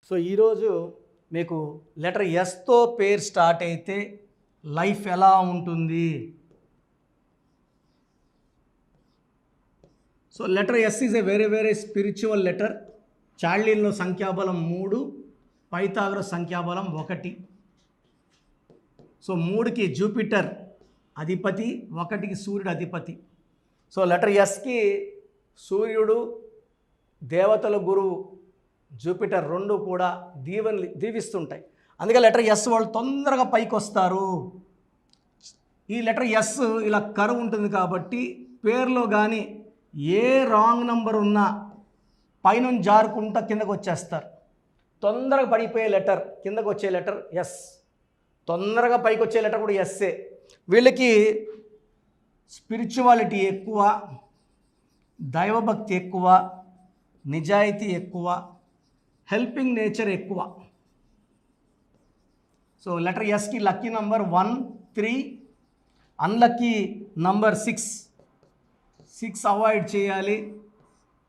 So ఈరోజు మీకు letter ఎస్తో పేరు స్టార్ట్ అయితే లైఫ్ ఎలా ఉంటుంది. So letter S is a very spiritual letter. చార్లీలో సంఖ్యాబలం 3, పైథాగరస్ సంఖ్యాబలం 1. సో 3కి జూపిటర్ అధిపతి, 1కి సూర్యుడు అధిపతి. సో లెటర్ ఎస్కి సూర్యుడు, దేవతల గురువు జూపిటర్ 2 కూడా దీవిస్తుంటాయి. అందుకే లెటర్ ఎస్ వాళ్ళు తొందరగా పైకి వస్తారు. ఈ లెటర్ ఎస్ ఇలా కరువు ఉంటుంది కాబట్టి పేరులో కానీ ఏ రాంగ్ నంబర్ ఉన్నా పైనుంచి జారుకుంటా కిందకు వచ్చేస్తారు. తొందరగా పడిపోయే లెటర్, కిందకు వచ్చే లెటర్ ఎస్. తొందరగా పైకి వచ్చే లెటర్ కూడా ఎస్సే. వీళ్ళకి స్పిరిచువాలిటీ ఎక్కువ, దైవభక్తి ఎక్కువ, నిజాయితీ ఎక్కువ, హెల్పింగ్ నేచర్ ఎక్కువ. సో లెటర్ ఎస్కి lucky number 1, 3, unlucky number 6. 6 avoid చేయాలి,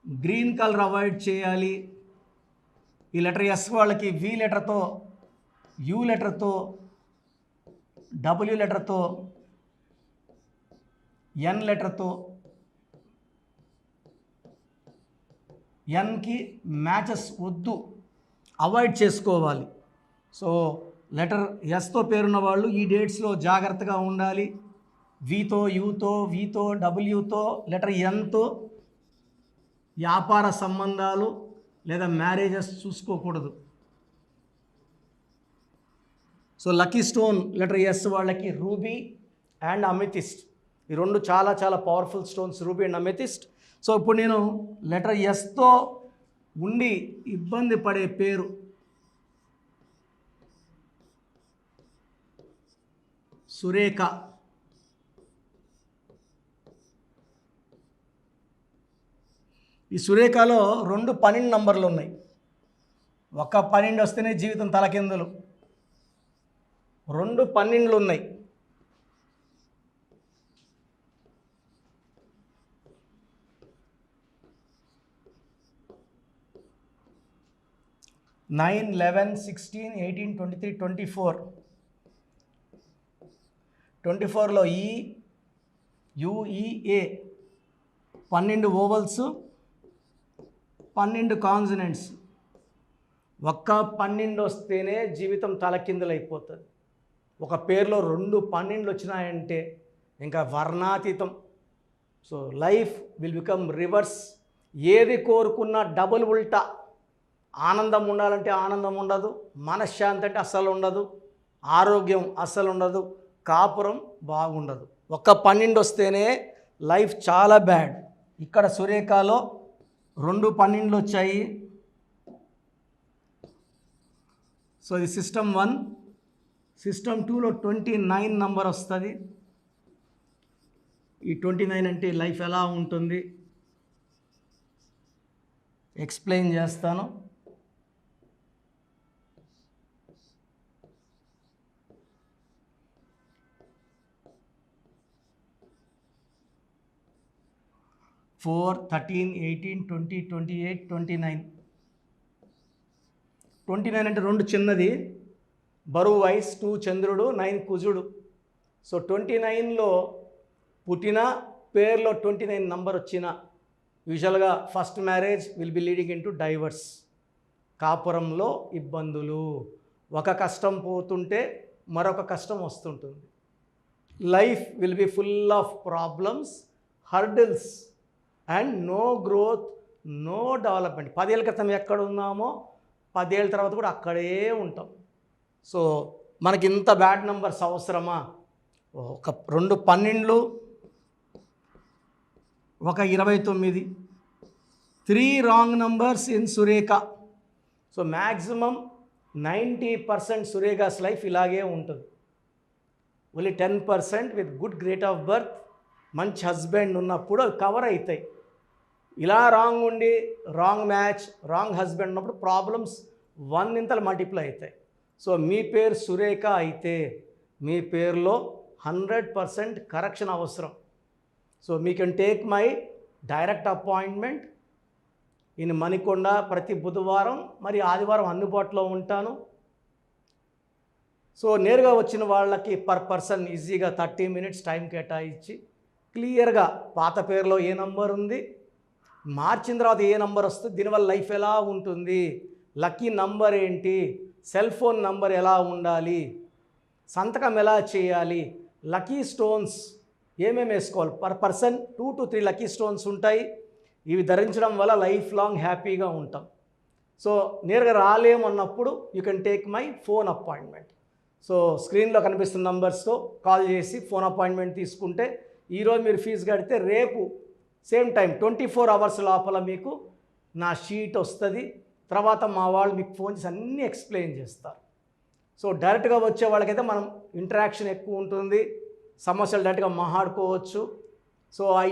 గ్రీన్ కలర్ అవాయిడ్ చేయాలి. ఈ లెటర్ ఎస్ వాళ్ళకి వి లెటర్తో, యూ లెటర్తో, డబ్ల్యూ లెటర్తో, ఎన్ లెటర్తో, ఎన్కి మ్యాచెస్ వద్దు, అవాయిడ్ చేసుకోవాలి. సో లెటర్ ఎస్తో పేరున్న వాళ్ళు ఈ డేట్స్లో జాగ్రత్తగా ఉండాలి. వీతో, యూతో, వీతో, డబ్ల్యూతో, లెటర్ ఎన్తో వ్యాపార సంబంధాలు లేదా మ్యారేజెస్ చూసుకోకూడదు. So lucky stone letter S వాళ్ళకి రూబీ అండ్ అమెథిస్ట్. ఈ 2 చాలా powerful stones, ruby and amethyst. So ఇప్పుడు నేను లెటర్ ఎస్తో ఉండి ఇబ్బంది పడే పేరు సురేఖ. ఈ సురేఖలో 2 12 నంబర్లు ఉన్నాయి. ఒక 12 వస్తేనే జీవితం తలకిందులు. 2 12లు ఉన్నాయి. నైన్, 11, 16, 18, 23, 24. 24లో ఈ, యుఈఏ 12 ఓవల్స్, 12 కాన్సనెంట్స్. ఒక్క 12 వస్తేనే జీవితం తలకిందులైపోతుంది. ఒక పేరులో 2 12లు వచ్చినాయంటే ఇంకా వర్ణాతీతం. So life will become reverse. ఏది కోరుకున్నా డబుల్ ఉల్టా. ఆనందం ఉండాలంటే ఆనందం ఉండదు, మనశ్శాంతి అంటే అస్సలు ఉండదు, ఆరోగ్యం అస్సలు ఉండదు, కాపురం బాగుండదు. ఒక్క 12 వస్తేనే లైఫ్ చాలా బ్యాడ్. ఇక్కడ సురేఖలో 2 12లు వచ్చాయి. సో ఇది సిస్టమ్ 1. సిస్టమ్ 2లో 29 నంబర్ వస్తుంది. ఈ 29 అంటే లైఫ్ ఎలా ఉంటుంది ఎక్స్ప్లెయిన్ చేస్తాను. ఫోర్, 13, 18, 20, 28, 29. 29 అంటే 2 చిన్నది, బరువు వైస్ 2 చంద్రుడు, 9 కుజుడు. సో 29లో పుట్టిన, పేరులో 29 నంబర్ వచ్చిన యూజువల్గా first marriage will be leading into divorce. కాపురంలో ఇబ్బందులు. ఒక కష్టం పోతుంటే మరొక కష్టం వస్తుంటుంది. Life will be full of problems, hurdles and no growth, no development. 10 ఏళ్ళ క్రితం ఎక్కడ ఉన్నామో 10 ఏళ్ళ తర్వాత కూడా అక్కడే ఉంటాం. సో మనకి ఇంత బ్యాడ్ నంబర్స్ అవసరమా? ఒక 2 12లు, ఒక 29. 3 wrong numbers in Surekha. So maximum 90% Surekha's life ఇలాగే ఉంటుంది. Only 10% with good great of birth, మంచి హస్బెండ్ ఉన్నప్పుడు అవి కవర్ అవుతాయి. ఇలా రాంగ్ ఉండి రాంగ్ మ్యాచ్, రాంగ్ హస్బెండ్ ఉన్నప్పుడు ప్రాబ్లమ్స్ 1 మల్టిప్లై అవుతాయి. సో మీ పేరు సురేఖ అయితే మీ పేరులో 100% కరెక్షన్ అవసరం. So me can take my direct appointment in Manikonda. ప్రతి బుధవారం మరి ఆదివారం అందుబాటులో ఉంటాను. సో నేరుగా వచ్చిన వాళ్ళకి పర్ పర్సన్ ఈజీగా 30 మినిట్స్ టైం కేటాయించి క్లియర్గా పాత పేరులో ఏ నంబర్ ఉంది, మార్చిన తర్వాత ఏ నంబర్ వస్తుంది, దీనివల్ల లైఫ్ ఎలా ఉంటుంది, లక్కీ నంబర్ ఏంటి, సెల్ ఫోన్ నంబర్ ఎలా ఉండాలి, సంతకం ఎలా చేయాలి, లక్కీ స్టోన్స్ ఏమేమి వేసుకోవాలి. Per person 2 to 3 lucky stones ఉంటాయి. ఇవి ధరించడం వల్ల లైఫ్ లాంగ్ హ్యాపీగా ఉంటాం. సో నేరుగా రాలేమన్నప్పుడు you can take my phone appointment. So స్క్రీన్లో కనిపిస్తున్న నంబర్స్తో కాల్ చేసి ఫోన్ అపాయింట్మెంట్ తీసుకుంటే ఈరోజు మీరు ఫీజు కడితే రేపు సేమ్ టైం 24 అవర్స్ లోపల మీకు నా షీట్ వస్తుంది. తర్వాత మా వాళ్ళు మీకు ఫోన్ చేసి అన్నీ ఎక్స్ప్లెయిన్ చేస్తారు. సో డైరెక్ట్గా వచ్చే వాళ్ళకైతే మనం ఇంటరాక్షన్ ఎక్కువ ఉంటుంది, సమస్యలు డైరెక్ట్గా మాట్లాడుకోవచ్చు. So I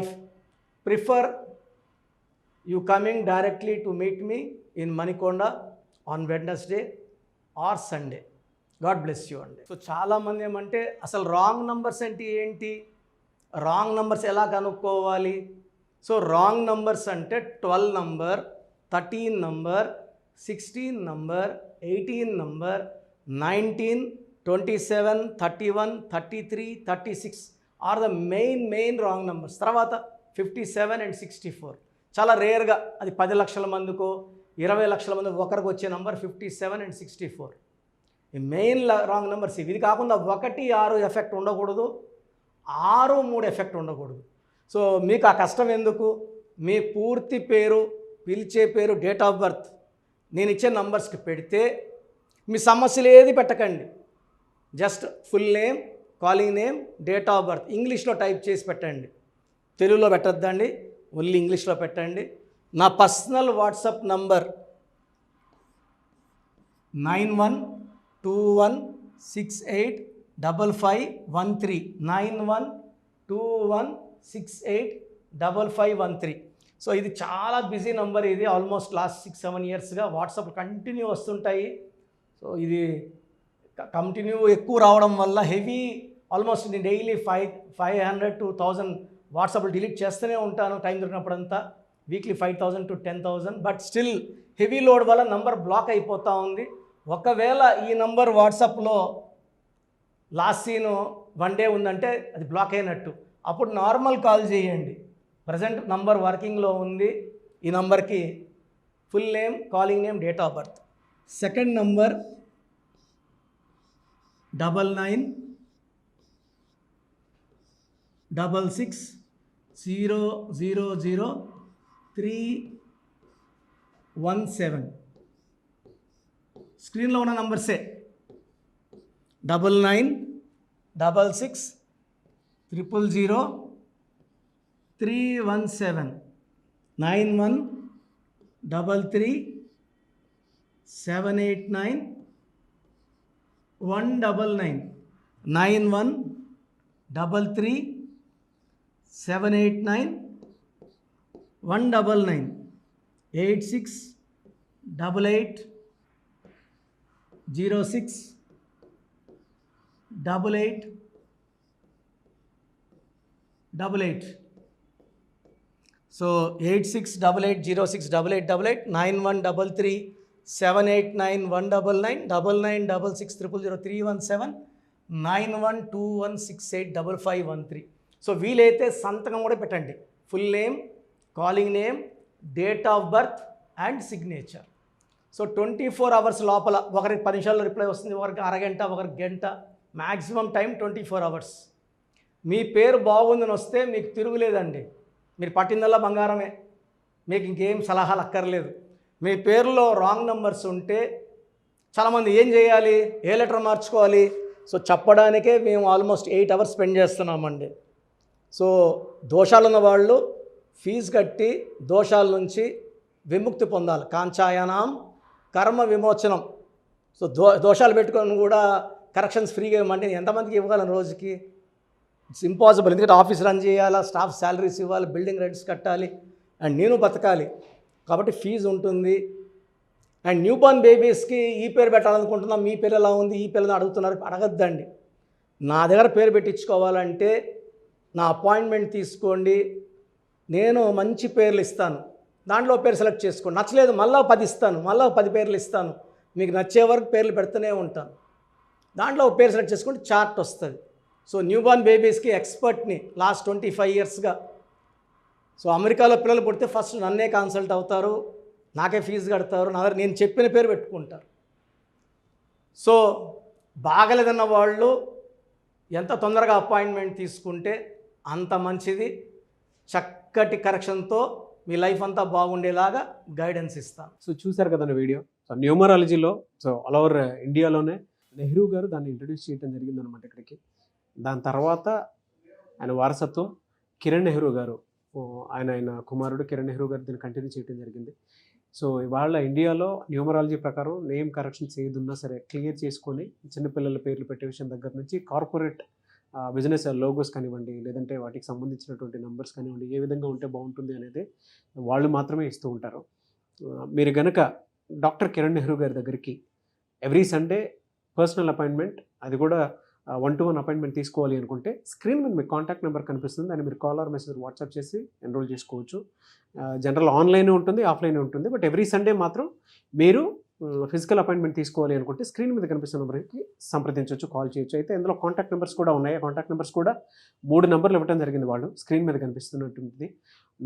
prefer you coming directly to meet me in Manikonda on Wednesday or Sunday. God bless you అండి. సో చాలామంది ఏమంటే అసలు రాంగ్ నంబర్స్ అంటే ఏంటి, రాంగ్ నంబర్స్ ఎలా కనుక్కోవాలి. సో రాంగ్ నంబర్స్ అంటే 12 number, 13 number, 16 number, 18 number, 19, 27, 31, 33, 36 are the main wrong numbers. తర్వాత 57 and 64 చాలా రేర్గా, అది 10 లక్షల మందికో 20 లక్షల మంది ఒకరికి వచ్చే నంబర్ 57 and 64. ఈ మెయిన్ రాంగ్ నెంబర్స్ ఇవి. ఇది కాకుండా 1, 6 ఎఫెక్ట్ ఉండకూడదు, 6, 3 ఎఫెక్ట్ ఉండకూడదు. సో మీకు ఆ కష్టం ఎందుకు, మీ పూర్తి పేరు, పిలిచే పేరు, డేట్ ఆఫ్ బర్త్ నేను ఇచ్చే నంబర్స్కి పెడితే మీ సమస్యలు ఏది పెట్టకండి. Just full name, calling name, date of birth ఇంగ్లీష్లో టైప్ చేసి పెట్టండి, తెలుగులో పెట్టద్దండి, ఓన్లీ ఇంగ్లీష్లో పెట్టండి. నా పర్సనల్ వాట్సాప్ నంబర్ 9121685513 9121685513. సో ఇది చాలా బిజీ నెంబర్. ఇది ఆల్మోస్ట్ లాస్ట్ 6-7 ఇయర్స్గా వాట్సాప్ కంటిన్యూ వస్తుంటాయి. సో ఇది కంటిన్యూ ఎక్కువ రావడం వల్ల హెవీ, ఆల్మోస్ట్ నేను డైలీ 500 to 1000 వాట్సాప్లు డిలీట్ చేస్తూనే ఉంటాను టైం దొరికినప్పుడంతా. Weekly 5000 to 10,000. But still heavy load వల్ల నంబర్ బ్లాక్ అయిపోతూ ఉంది. ఒకవేళ ఈ నంబర్ వాట్సాప్లో లాస్ట్ సీను 1 day ఉందంటే అది బ్లాక్ అయినట్టు. అప్పుడు నార్మల్ కాల్ చేయండి. ప్రజెంట్ నంబర్ వర్కింగ్లో ఉంది. ఈ నంబర్కి full name, calling name, date of birth. Second number 9966000317. స్క్రీన్లో ఉన్న నంబర్సే 9966000317 9133789199 9133789199 8688068888. సో 8688068888 9133789199 9966000317 9121685513. సో వీలైతే సంతకం కూడా పెట్టండి. Full name, calling name, date of birth and signature. So 24 hours లోపల, ఒకరికి 10 నిమిషాల్లో రిప్లై వస్తుంది, ఒకరికి అరగంట, ఒకరికి గంట, మ్యాక్సిమం టైం 24 అవర్స్. మీ పేరు బాగుందని వస్తే మీకు తిరుగులేదండి. మీరు పట్టిందల్లా బంగారమే, మీకు ఇంకేం సలహాలు అక్కర్లేదు. మీ పేరులో రాంగ్ నెంబర్స్ ఉంటే చాలామంది ఏం చేయాలి, ఏ లెటర్ మార్చుకోవాలి. సో చెప్పడానికే మేము ఆల్మోస్ట్ 8 hours స్పెండ్ చేస్తున్నామండి. సో దోషాలున్న వాళ్ళు ఫీజు కట్టి దోషాల నుంచి విముక్తి పొందాలి. కాంచాయనాం కర్మ విమోచనం. సో దోషాలు పెట్టుకొని కూడా కరెక్షన్స్ ఫ్రీగా ఇవ్వమంటే ఎంతమందికి ఇవ్వగలను రోజుకి? It's impossible. ఎందుకంటే ఆఫీస్ రన్ చేయాలా, స్టాఫ్ శాలరీస్ ఇవ్వాలి, బిల్డింగ్ రెంట్స్ కట్టాలి, అండ్ నేను బతకాలి. కాబట్టి ఫీజు ఉంటుంది. అండ్ న్యూ బోర్న్ బేబీస్కి ఈ పేరు పెట్టాలనుకుంటున్నాం, మీ పేరు ఎలా ఉంది, ఈ పిల్లని అడుగుతున్నారు, అడగద్దండి. నా దగ్గర పేరు పెట్టించుకోవాలంటే నా అపాయింట్మెంట్ తీసుకోండి, నేను మంచి పేర్లు ఇస్తాను. దాంట్లో పేరు సెలెక్ట్ చేసుకోండి. నచ్చలేదు మళ్ళీ 10 ఇస్తాను, మళ్ళీ 10 పేర్లు ఇస్తాను, మీకు నచ్చే వరకు పేర్లు పెడుతూనే ఉంటాను. దాంట్లో ఒక పేరు సెలెక్ట్ చేసుకుంటే చార్ట్ వస్తుంది. సో న్యూబార్న్ బేబీస్కి ఎక్స్పర్ట్ని లాస్ట్ 25 ఇయర్స్గా. సో అమెరికాలో పిల్లలు పుడితే ఫస్ట్ నన్నే కన్సల్ట్ అవుతారు, నాకే ఫీజు కడతారు, నా దగ్గర నేను చెప్పిన పేరు పెట్టుకుంటారు. సో బాగలేదన్న వాళ్ళు ఎంత తొందరగా అపాయింట్మెంట్ తీసుకుంటే అంత మంచిది. చక్కటి కరెక్షన్తో మీ లైఫ్ అంతా బాగుండేలాగా గైడెన్స్ ఇస్తాను. సో చూశారు కదండి వీడియో. సో న్యూమరాలజీలో సో ఆల్ ఓవర్ ఇండియాలోనే నెహ్రూ గారు దాన్ని ఇంట్రడ్యూస్ చేయడం జరిగిందనమాట ఇక్కడికి. దాని తర్వాత ఆయన వారసత్వం కిరణ్ నెహ్రూ గారు, ఆయన కుమారుడు కిరణ్ నెహ్రూ గారు దీన్ని కంటిన్యూ చేయడం జరిగింది. సో ఇవాళ ఇండియాలో న్యూమరాలజీ ప్రకారం నేమ్ కరెక్షన్స్ ఏది ఉన్నా సరే క్లియర్ చేసుకొని చిన్నపిల్లల పేర్లు పెట్టే విషయం దగ్గర నుంచి కార్పొరేట్ బిజినెస్ లోగోస్ కానివ్వండి, లేదంటే వాటికి సంబంధించినటువంటి నెంబర్స్ కానివ్వండి, ఏ విధంగా ఉంటే బాగుంటుంది అనేది వాళ్ళు మాత్రమే ఇస్తూ ఉంటారు. మీరు గనక డాక్టర్ కిరణ్ నెహ్రూ గారి దగ్గరికి ఎవ్రీ సండే పర్సనల్ అపాయింట్మెంట్, అది కూడా 1-to-1 అపాయింట్మెంట్ తీసుకోవాలి అనుకుంటే స్క్రీన్ మీద మీకు కాంటాక్ట్ నెంబర్ కనిపిస్తుంది, దాన్ని మీరు కాల్ ఆర్ మెసేజ్ వాట్సాప్ చేసి ఎన్రోల్ చేసుకోవచ్చు. జనరల్ ఆన్లైన్ ఉంటుంది, ఆఫ్లైన్ ఉంటుంది. బట్ ఎవ్రీ సండే మాత్రం మీరు ఫిజికల్ అపాయింట్మెంట్ తీసుకోవాలి అనుకుంటే స్క్రీన్ మీద కనిపిస్తున్న నెంబర్కి సంప్రదించవచ్చు, కాల్ చేయొచ్చు. అయితే ఇందులో కాంటాక్ట్ నెంబర్స్ కూడా ఉన్నాయి. కాంటాక్ట్ నెంబర్స్ కూడా 3 నెంబర్లు ఇవ్వడం జరిగింది వాళ్ళు. స్క్రీన్ మీద కనిపిస్తున్నట్టుంది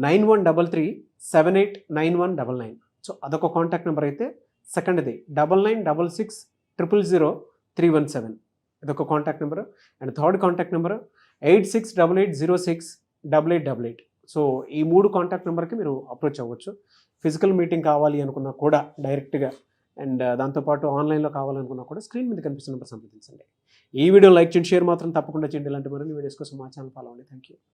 9133789199. సో అదొక కాంటాక్ట్ నెంబర్ అయితే. సెకండ్ది 9966000317, ఇదొక contact number. And third contact number 8688068888. So ఈ 3 కాంటాక్ట్ నెంబర్కి మీరు అప్రోచ్ అవ్వచ్చు. ఫిజికల్ మీటింగ్ కావాలి అనుకున్నా కూడా డైరెక్ట్గా, అండ్ దాంతోపాటు ఆన్లైన్లో కావాలనుకున్నా కూడా స్క్రీన్ మీద కనిపిస్తున్న నెంబర్ సంప్రదించండి. ఈ వీడియో లైక్ చేయండి, షేర్ మాత్రం తప్పకుండా చేయండి. ఇలాంటి మరిన్ని వీడియోస్ కోసం మా ఛానల్ ఫాలో అవ్వండి. Thank you.